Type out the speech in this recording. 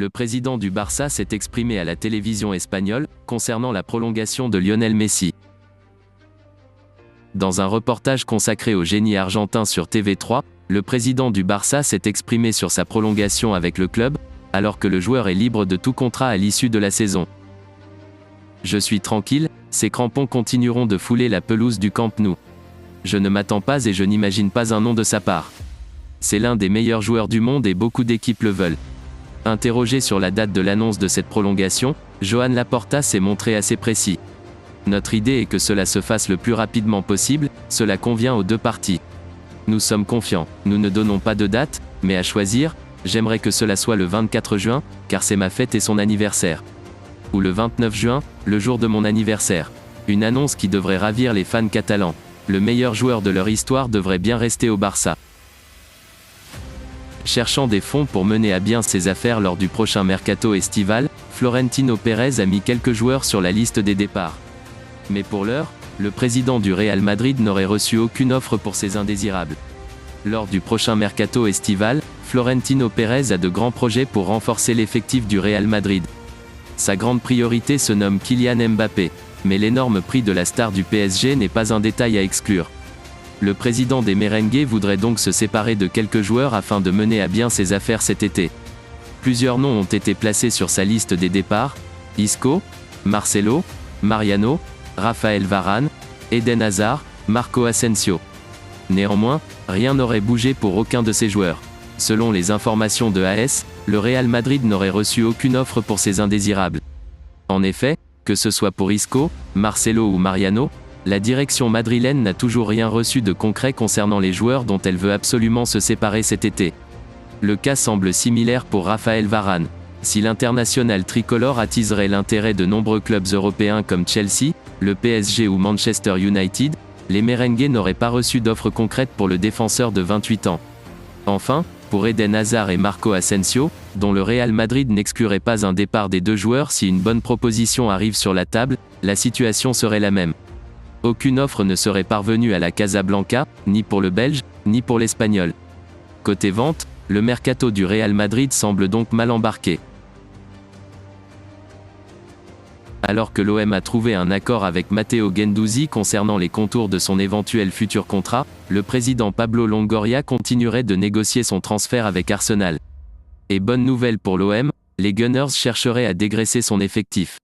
Le président du Barça s'est exprimé à la télévision espagnole, concernant la prolongation de Lionel Messi. Dans un reportage consacré au génie argentin sur TV3, le président du Barça s'est exprimé sur sa prolongation avec le club, alors que le joueur est libre de tout contrat à l'issue de la saison. Je suis tranquille, ces crampons continueront de fouler la pelouse du Camp Nou. Je ne m'attends pas et je n'imagine pas un nom de sa part. C'est l'un des meilleurs joueurs du monde et beaucoup d'équipes le veulent. Interrogé sur la date de l'annonce de cette prolongation, Joan Laporta s'est montré assez précis. Notre idée est que cela se fasse le plus rapidement possible, cela convient aux deux parties. Nous sommes confiants, nous ne donnons pas de date, mais à choisir, j'aimerais que cela soit le 24 juin, car c'est ma fête et son anniversaire. Ou le 29 juin, le jour de mon anniversaire. Une annonce qui devrait ravir les fans catalans. Le meilleur joueur de leur histoire devrait bien rester au Barça. Cherchant des fonds pour mener à bien ses affaires lors du prochain mercato estival, Florentino Pérez a mis quelques joueurs sur la liste des départs. Mais pour l'heure, le président du Real Madrid n'aurait reçu aucune offre pour ses indésirables. Lors du prochain mercato estival, Florentino Pérez a de grands projets pour renforcer l'effectif du Real Madrid. Sa grande priorité se nomme Kylian Mbappé, mais l'énorme prix de la star du PSG n'est pas un détail à exclure. Le président des Merengues voudrait donc se séparer de quelques joueurs afin de mener à bien ses affaires cet été. Plusieurs noms ont été placés sur sa liste des départs: Isco, Marcelo, Mariano, Raphaël Varane, Eden Hazard, Marco Asensio. Néanmoins, rien n'aurait bougé pour aucun de ces joueurs. Selon les informations de AS, le Real Madrid n'aurait reçu aucune offre pour ses indésirables. En effet, que ce soit pour Isco, Marcelo ou Mariano, la direction madrilène n'a toujours rien reçu de concret concernant les joueurs dont elle veut absolument se séparer cet été. Le cas semble similaire pour Raphaël Varane. Si l'international tricolore attiserait l'intérêt de nombreux clubs européens comme Chelsea, le PSG ou Manchester United, les Merengues n'auraient pas reçu d'offre concrète pour le défenseur de 28 ans. Enfin, pour Eden Hazard et Marco Asensio, dont le Real Madrid n'exclurait pas un départ des deux joueurs si une bonne proposition arrive sur la table, la situation serait la même. Aucune offre ne serait parvenue à la Casablanca, ni pour le Belge, ni pour l'Espagnol. Côté vente, le mercato du Real Madrid semble donc mal embarqué. Alors que l'OM a trouvé un accord avec Matteo Guendouzi concernant les contours de son éventuel futur contrat, le président Pablo Longoria continuerait de négocier son transfert avec Arsenal. Et bonne nouvelle pour l'OM, les Gunners chercheraient à dégraisser son effectif.